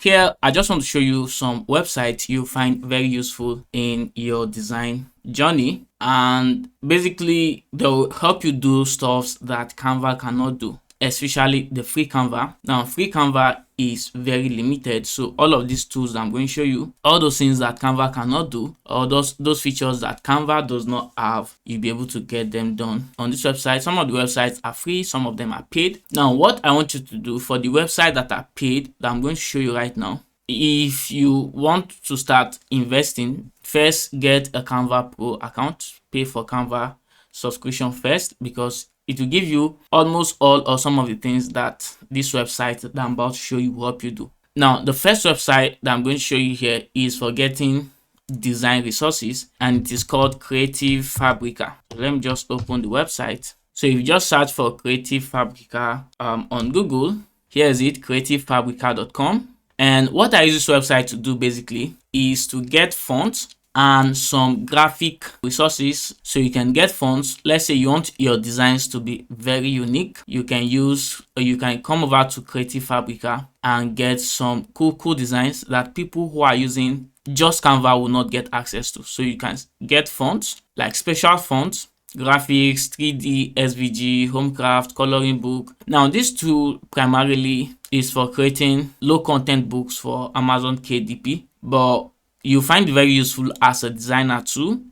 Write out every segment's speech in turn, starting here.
Here, I just want to show you some websites you find very useful in your design journey, and basically they'll help you do stuff that Canva cannot do, especially the free Canva. Now, free Canva is very limited, so all of these tools I'm going to show you, all those things that Canva cannot do, or those features that Canva does not have, you'll be able to get them done on this website. Some of the websites are free, some of them are paid. Now, what I want you to do for the website that are paid, that I'm going to show you right now, if you want to start investing, first get a Canva Pro account, pay for Canva subscription first, because it will give you almost all or some of the things that this website that I'm about to show you will help you do. Now, the first website that I'm going to show you here is for getting design resources, and it is called Creative Fabrica. Let me just open the website. So if you just search for Creative Fabrica on Google, here is it, creativefabrica.com. And what I use this website to do basically is to get fonts and some graphic resources. So you can get fonts. Let's say you want your designs to be very unique. You can come over to Creative Fabrica and get some cool designs that people who are using just Canva will not get access to. So you can get fonts like special fonts, graphics, 3D, SVG, homecraft, coloring book. Now, this tool primarily is for creating low content books for Amazon KDP, but you find it very useful as a designer too,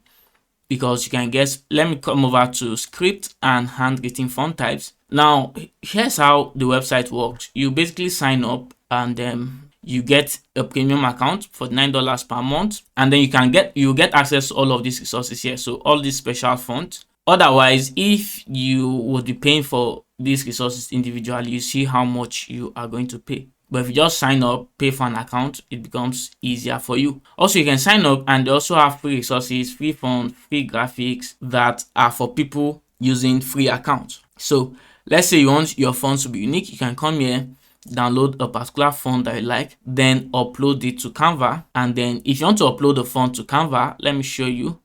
because you can get, let me come over to script and handwritten font types. Now, here's how the website works. You basically sign up, and you get a premium account for $9 per month, and then you get access to all of these resources here. So all these special fonts. Otherwise, if you would be paying for these resources individually, you see how much you are going to pay. But if you just sign up, pay for an account, it becomes easier for you. Also, you can sign up and they also have free resources, free fonts, free graphics that are for people using free accounts. So let's say you want your fonts to be unique. You can come here, download a particular font that you like, then upload it to Canva. And then if you want to upload the font to Canva, let me show you.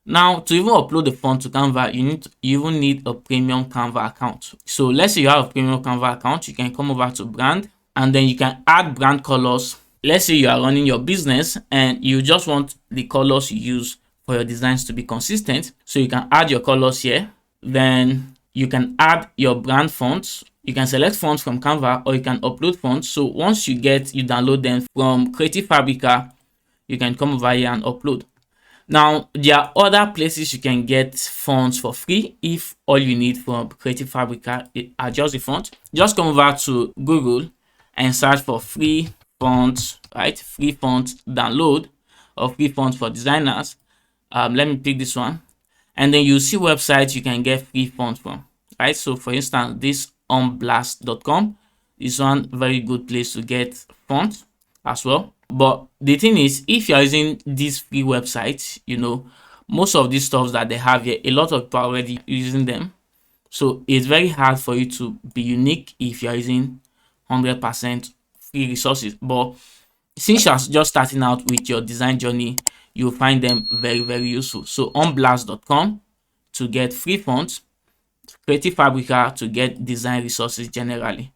Now, to even upload the font to Canva, you even need a premium Canva account. So let's say you have a premium Canva account, you can come over to brand, and then you can add brand colors. Let's say you are running your business and you just want the colors you use for your designs to be consistent. So you can add your colors here. Then you can add your brand fonts. You can select fonts from Canva, or you can upload fonts. So once you download them from Creative Fabrica, you can come over here and upload. Now, there are other places you can get fonts for free if all you need from Creative Fabrica are just the font. Just come over to Google and search for free fonts, right? Free font download, or free fonts for designers. Let me pick this one. And then you see websites you can get free fonts from, right? So for instance, this onblast.com is one very good place to get fonts as well. But the thing is, if you're using these free websites, most of these stuff that they have here, a lot of people are already using them. So it's very hard for you to be unique if you're using 100% free resources. But since you're just starting out with your design journey, you'll find them very useful. So onblast.com to get free fonts, Creative Fabrica to get design resources generally.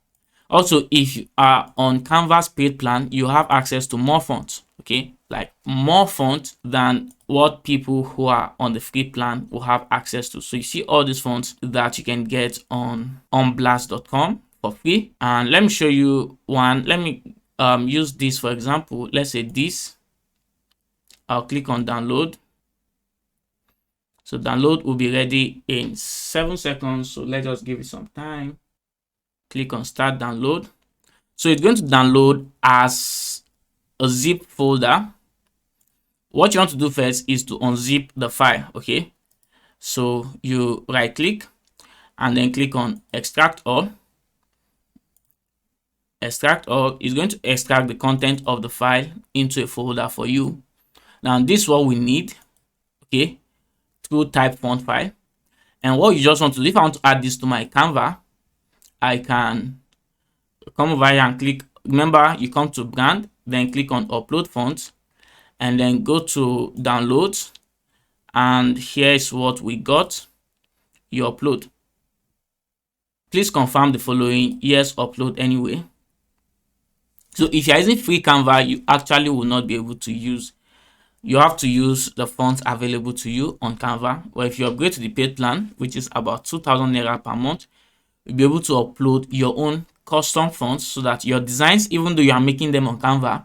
Also, if you are on Canva's paid plan, you have access to more fonts, okay? Like more fonts than what people who are on the free plan will have access to. So you see all these fonts that you can get on onblast.com for free. And let me show you one. Let me use this for example. Let's say this. I'll click on download. So download will be ready in 7 seconds. So let's just give it some time. Click on start download. So it's going to download as a zip folder. What you want to do first is to unzip the file, okay? So you right click and then click on extract all. Extract all is going to extract the content of the file into a folder for you. Now this is what we need, okay, through type font file. And what you just want to do, if I want to add this to my Canva, I can come over here and click. Remember, you come to brand, then click on upload fonts, and then go to downloads. And here is what we got. You upload. Please confirm the following. Yes, upload anyway. So if you're using free Canva, you actually will not be able to use, you have to use the fonts available to you on Canva. Or if you upgrade to the paid plan, which is about 2,000 naira per month, you'll be able to upload your own custom fonts so that your designs, even though you are making them on Canva,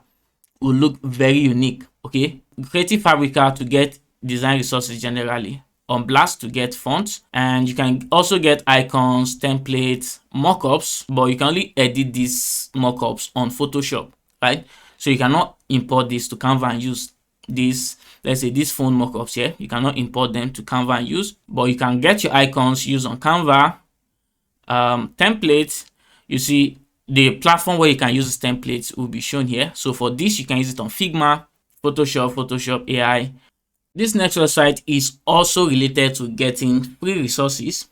will look very unique. Okay, Creative Fabrica to get design resources generally, on Blast to get fonts, and you can also get icons, templates, mockups, but you can only edit these mockups on Photoshop, right? So you cannot import this to Canva and use this. Let's say these phone mockups here, you cannot import them to Canva and use, but you can get your icons used on Canva. Templates, you see the platform where you can use templates will be shown here. So for this, you can use it on Figma, Photoshop AI. This next website is also related to getting free resources,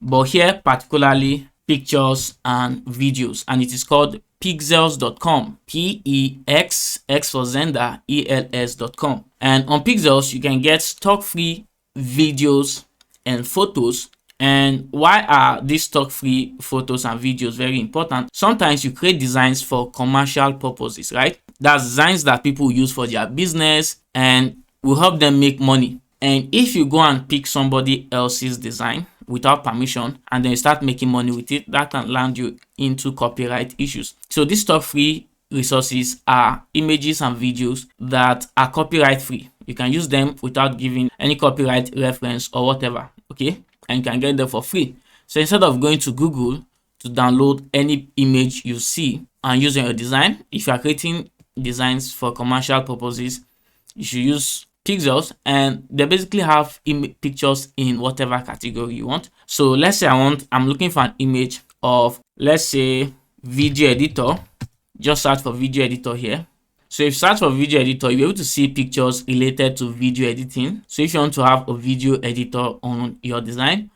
but here particularly pictures and videos, and it is called pixels.com. P-E-X, X for Zenda, E-L-S.com. And on Pixels, you can get stock free videos and photos. And why are these stock free photos and videos very important? Sometimes you create designs for commercial purposes, right? That's designs that people use for their business and will help them make money. And if you go and pick somebody else's design without permission and then you start making money with it, that can land you into copyright issues. So these stock free resources are images and videos that are copyright free. You can use them without giving any copyright reference or whatever, okay? And you can get them for free. So instead of going to Google to download any image you see and using your design, if you are creating designs for commercial purposes, you should use Pixels, and they basically have pictures in whatever category you want. So let's say I'm looking for an image of, let's say, video editor. Just search for video editor here. So if you search for video editor, you'll be able to see pictures related to video editing. So if you want to have a video editor on your design,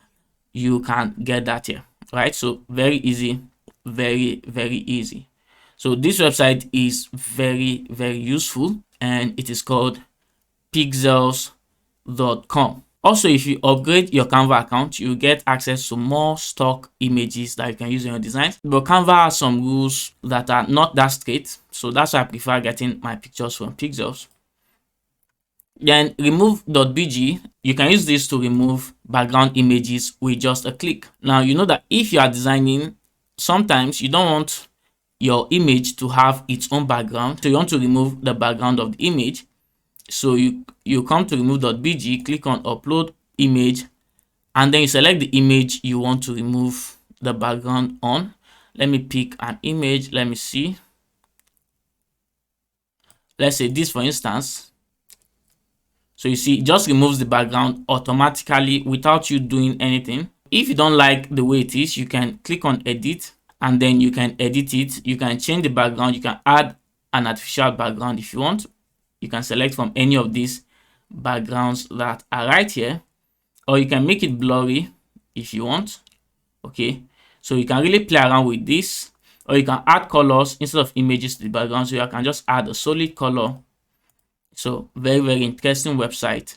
you can get that here, right? So very easy, very, very easy. So this website is very, very useful, and it is called pixels.com. Also, if you upgrade your Canva account, you get access to more stock images that you can use in your designs. But Canva has some rules that are not that straight, so that's why I prefer getting my pictures from Pixels. Then remove.bg, you can use this to remove background images with just a click. Now you know that if you are designing, sometimes you don't want your image to have its own background, so you want to remove the background of the image. So you come to remove.bg, click on upload image, and then you select the image you want to remove the background on. Let me pick an image. Let me see. Let's say this, for instance. So you see, it just removes the background automatically without you doing anything. If you don't like the way it is, you can click on edit, and then you can edit it. You can change the background. You can add an artificial background if you want. You can select from any of these backgrounds that are right here, or you can make it blurry if you want. Okay, so you can really play around with this, or you can add colors instead of images to the background. So you can just add a solid color. So very, very interesting website,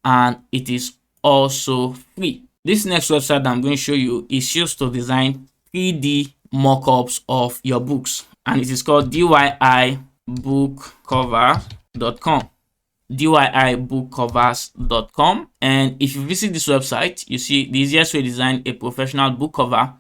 and it is also free. This next website that I'm going to show you is used to design 3D mockups of your books, and it is called DIYbookcover.com. DIYbookcovers.com. And if you visit this website, you see the easiest way to design a professional book cover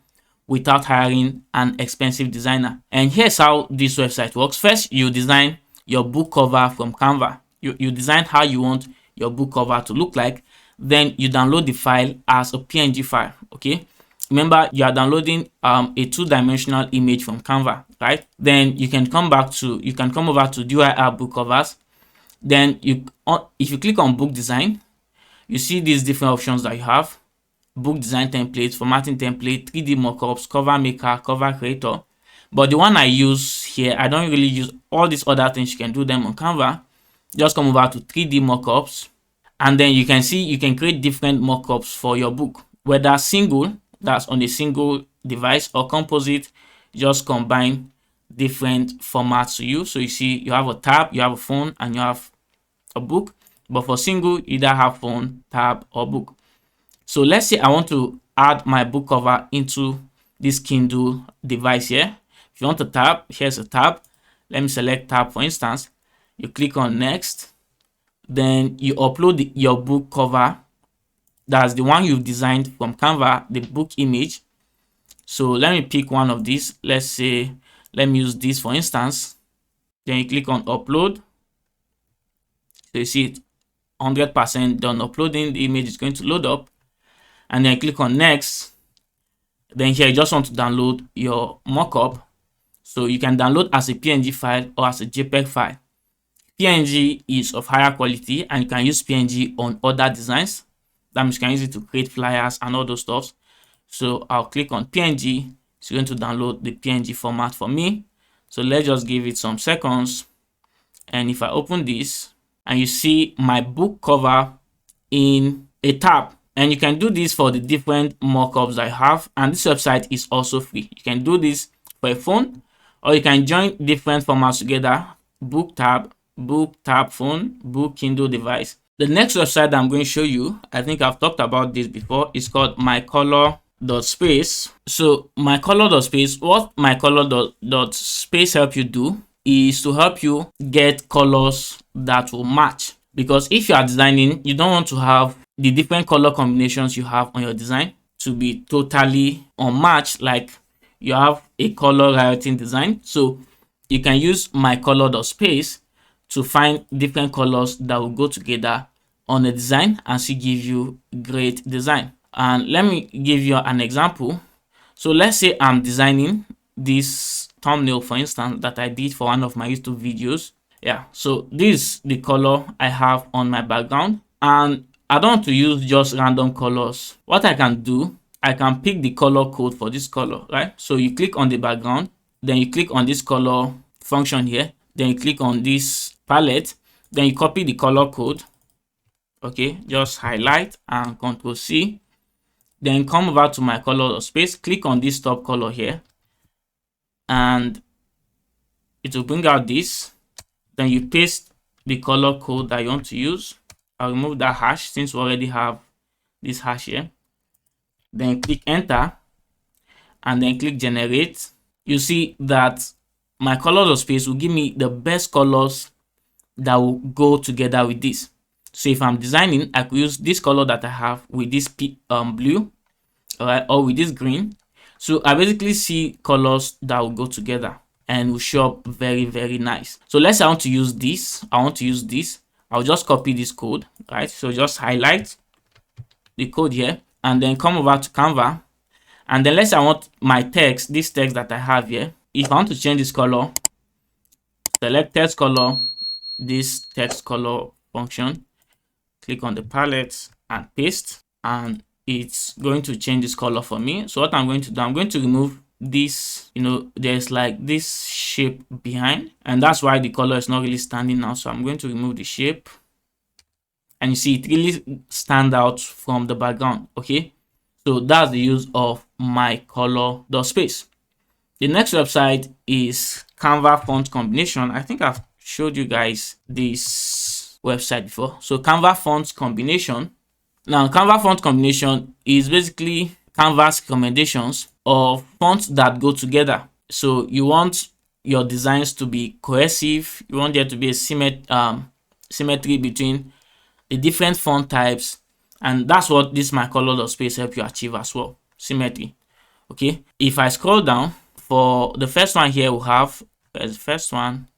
without hiring an expensive designer. And here's how this website works. First, you design your book cover from Canva. You design how you want your book cover to look like. Then you download the file as a PNG file. Okay, remember, you are downloading a two-dimensional image from Canva, right? Then you can come over to DIY book covers. Then if you click on book design, you see these different options that you have: book design template, formatting template, 3D mockups, cover maker, cover creator. But the one I use here, I don't really use all these other things. You can do them on Canva. Just come over to 3D mockups, and then you can see you can create different mockups for your book, whether single, that's on a single device, or composite. Just combine different formats to you. So you see you have a tab, you have a phone, and you have a book. But for single, either have phone, tab, or book. So let's say I want to add my book cover into this Kindle device here. If you want a tab, here's a tab. Let me select tab, for instance. You click on next, then you upload your book cover. That's the one you've designed from Canva, the book image. So let me pick one of these. Let's say, let me use this for instance. Then you click on upload. So you see it 100% done uploading. The image is going to load up, and then click on next. Then here you just want to download your mockup. So you can download as a PNG file or as a JPEG file. PNG is of higher quality, and you can use PNG on other designs. That means you can use it to create flyers and all those stuff. So I'll click on PNG. It's going to download the PNG format for me. So let's just give it some seconds. And if I open this, and you see my book cover in a tab, and you can do this for the different mockups I have. And this website is also free. You can do this for a phone, or you can join different formats together: book tab phone, book Kindle device. The next website that I'm going to show you, I think I've talked about this before, is called mycolor.space. So mycolor.space, what mycolor.space help you do is to help you get colors that will match. Because if you are designing, you don't want to have the different color combinations you have on your design to be totally unmatched, like you have a color rioting design. So you can use mycolor.space to find different colors that will go together on a design and still give you great design. And let me give you an example. So let's say I'm designing this thumbnail, for instance, that I did for one of my YouTube videos. Yeah, so this is the color I have on my background, and I don't want to use just random colors. What I can do, I can pick the color code for this color, right? So you click on the background, then you click on this color function here, then you click on this palette, then you copy the color code. Okay, just highlight and Ctrl C, then come over to my color.space, click on this top color here, and it will bring out this. Then you paste the color code that you want to use. I'll remove that hash since we already have this hash here. Then click enter, and then click generate. You see that my color.space will give me the best colors that will go together with this. So if I'm designing, I could use this color that I have with this blue, all right, or with this green. So I basically see colors that will go together and will show up very, very nice. So let's say I want to use this. I'll just copy this code, right? So just highlight the code here, and then come over to Canva. And then let's say I want my text, this text that I have here. If I want to change this color, select text color, this text color function, click on the palette and paste, and it's going to change this color for me. So what I'm going to do, I'm going to remove this, there's like this shape behind, and that's why the color is not really standing now. So I'm going to remove the shape, and you see it really stand out from the background. Okay, so that's the use of mycolor.space. The next website is Canva font combination. I think I've showed you guys this website before. So Canva font combination. Now Canva font combination is basically Canva's recommendations of fonts that go together. So you want your designs to be cohesive. You want there to be a symmetry between the different font types, and that's what this mycolor.space help you achieve as well, symmetry. Okay, if I scroll down, for the first one here, we have the first one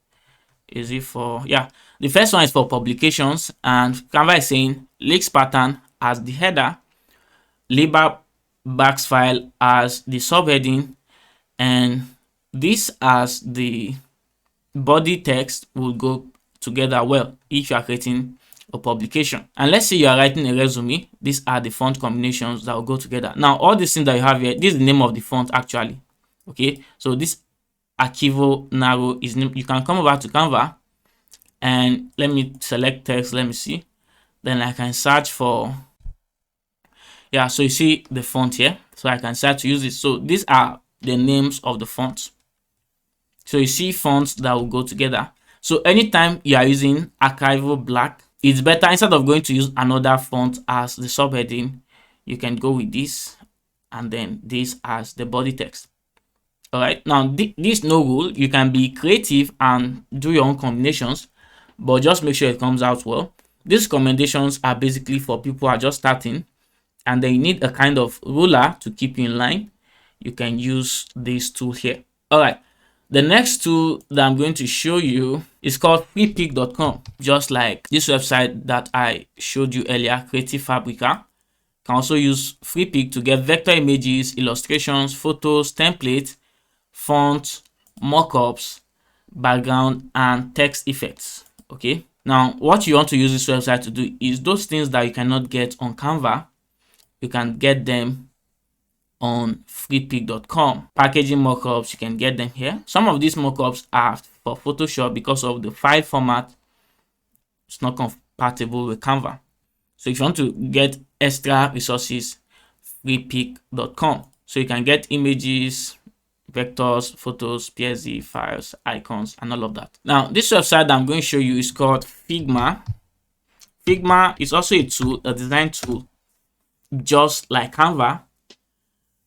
is it for, yeah, the first one is for publications, and Canva is saying leaks pattern as the header, label box file as the subheading, and this as the body text will go together well if you are creating a publication. And let's say you are writing a resume, these are the font combinations that will go together. Now all these things that you have here, this is the name of the font actually. Okay, so this Archivo Narrow is name. You can come over to Canva and let me select text, let me see, then I can search for, yeah, so you see the font here, so I can start to use it. So these are the names of the fonts. So you see fonts that will go together. So anytime you are using Archivo Black, it's better, instead of going to use another font as the subheading, you can go with this and then this as the body text. All right, now this no rule. You can be creative and do your own combinations, but just make sure it comes out well. These recommendations are basically for people who are just starting and they need a kind of ruler to keep you in line. You can use this tool here. All right, the next tool that I'm going to show you is called freepik.com. Just like this website that I showed you earlier, 𝐃𝐈𝐒𝐂𝐋𝐀𝐈𝐌𝐄𝐑, can also use freepik to get vector images, illustrations, photos, templates, fonts, mockups, background, and text effects. Okay, now what you want to use this website to do is those things that you cannot get on Canva, you can get them on freepik.com. Packaging mockups, you can get them here. Some of these mockups are for Photoshop because of the file format. It's not compatible with Canva. So if you want to get extra resources, freepik.com. So you can get images, vectors, photos, PSD files, icons, and all of that. Now, this website that I'm going to show you is called Figma. Figma is also a tool, a design tool, just like Canva,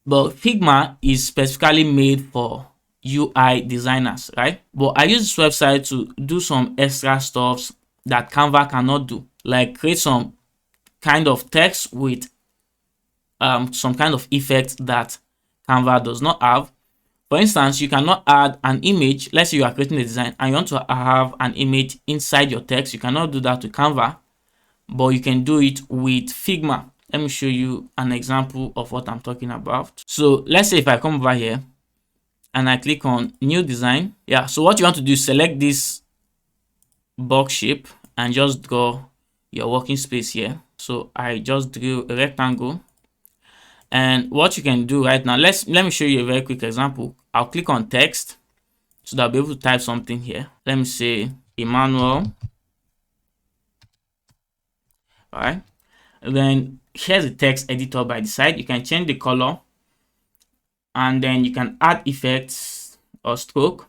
but Figma is specifically made for UI designers, right? But I use this website to do some extra stuff that Canva cannot do, like create some kind of text with some kind of effect that Canva does not have. For instance, you cannot add an image. Let's say you are creating a design and you want to have an image inside your text. You cannot do that with Canva, but you can do it with Figma. Let me show you an example of what I'm talking about. So let's say if I come over here and I click on new design. Yeah, so what you want to do is select this box shape and just draw your working space here. So I just drew a rectangle. And what you can do right now, let me show you a very quick example. I'll click on text so that I'll be able to type something here. Let me say Emmanuel. All right. And then here's the text editor by the side. You can change the color and then you can add effects or stroke.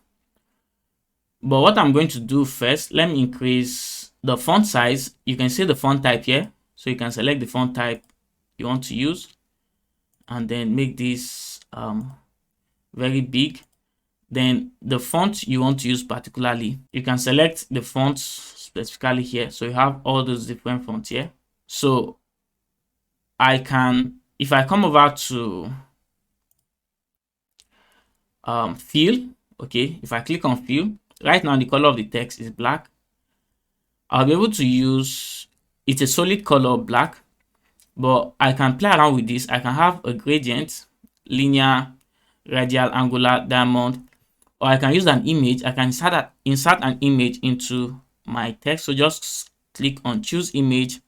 But what I'm going to do first, let me increase the font size. You can see the font type here. So you can select the font type you want to use and then make this very big. Then the font you want to use particularly, you can select the fonts specifically here. So you have all those different fonts here. So I can, if I come over to fill, okay, if I click on fill, right now the color of the text is black. I'll be able to use, it's a solid color black, but I can play around with this. I can have a gradient, linear, radial, angular, diamond, or I can use an image. I can insert an image into my text. So just click on choose image.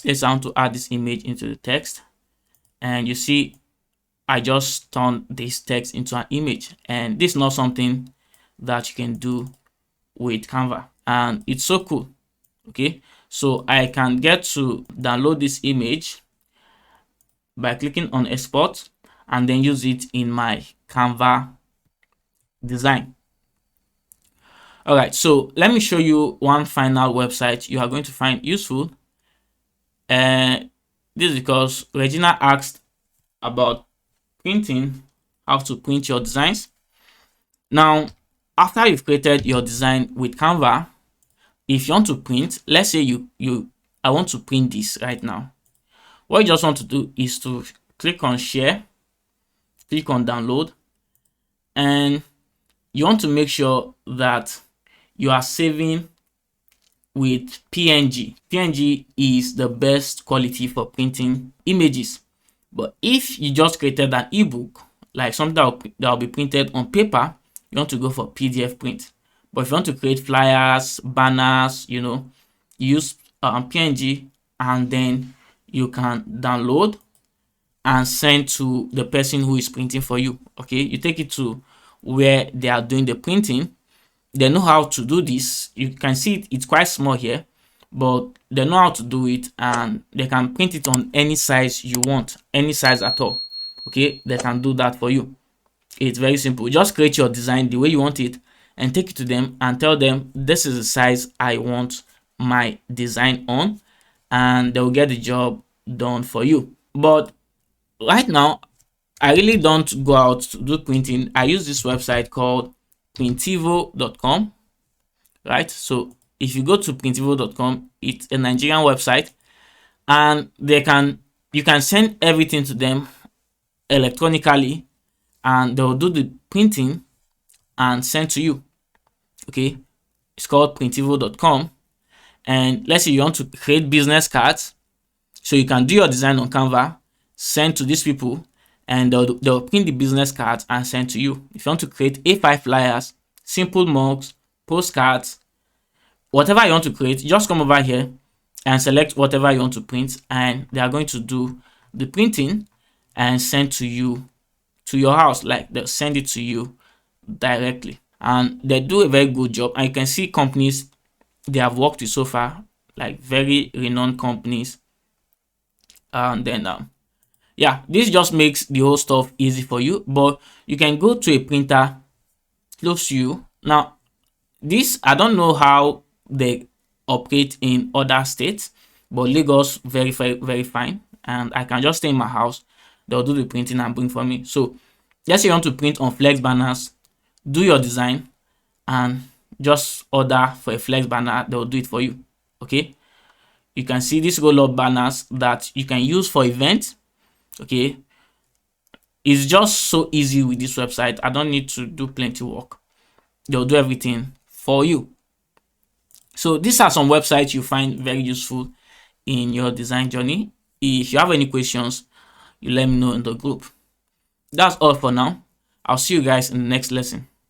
Let's want to add this image into the text. And you see, I just turned this text into an image. And this is not something that you can do with Canva. And it's so cool. Okay, so I can get to download this image by clicking on export and then use it in my Canva design. All right, so let me show you one final website you are going to find useful. And this is because Regina asked about printing, how to print your designs. Now, after you've created your design with Canva, if you want to print, let's say I want to print this right now. What you just want to do is to click on share, click on download, and you want to make sure that you are saving with PNG. PNG is the best quality for printing images. But if you just created an ebook, like something that will be printed on paper, you want to go for PDF print. But if you want to create flyers, banners, you use PNG, and then you can download and send to the person who is printing for you. Okay, you take it to where they are doing the printing. They know how to do this. You can see it's quite small here, but they know how to do it and they can print it on any size you want, any size at all. Okay, they can do that for you. It's very simple. Just create your design the way you want it and take it to them and tell them this is the size I want my design on, and they'll get the job done for you. But right now I really don't go out to do printing. I use this website called printivo.com, right? So if you go to printivo.com, it's a Nigerian website, and you can send everything to them electronically, and they'll do the printing and send to you. Okay, it's called printivo.com. And let's say you want to create business cards, so you can do your design on Canva, send to these people, and they'll print the business cards and send to you. If you want to create A5 flyers, simple mugs, postcards, whatever you want to create, just come over here and select whatever you want to print, and they are going to do the printing and send to you to your house. Like, they'll send it to you directly, and they do a very good job. And you can see companies they have worked with so far, like very renowned companies. And then yeah, this just makes the whole stuff easy for you. But you can go to a printer close to you. Now, this, I don't know how they operate in other states, but Lagos very, very, very fine, and I can just stay in my house. They'll do the printing and bring for me. So let's say you want to print on flex banners, do your design and just order for a flex banner. They'll do it for you. Okay, you can see these roll-up banners that you can use for events. Okay, it's just so easy with this website. I don't need to do plenty work. They'll do everything for you. So these are some websites you find very useful in your design journey. If you have any questions, you let me know in the group. That's all for now. I'll see you guys in the next lesson.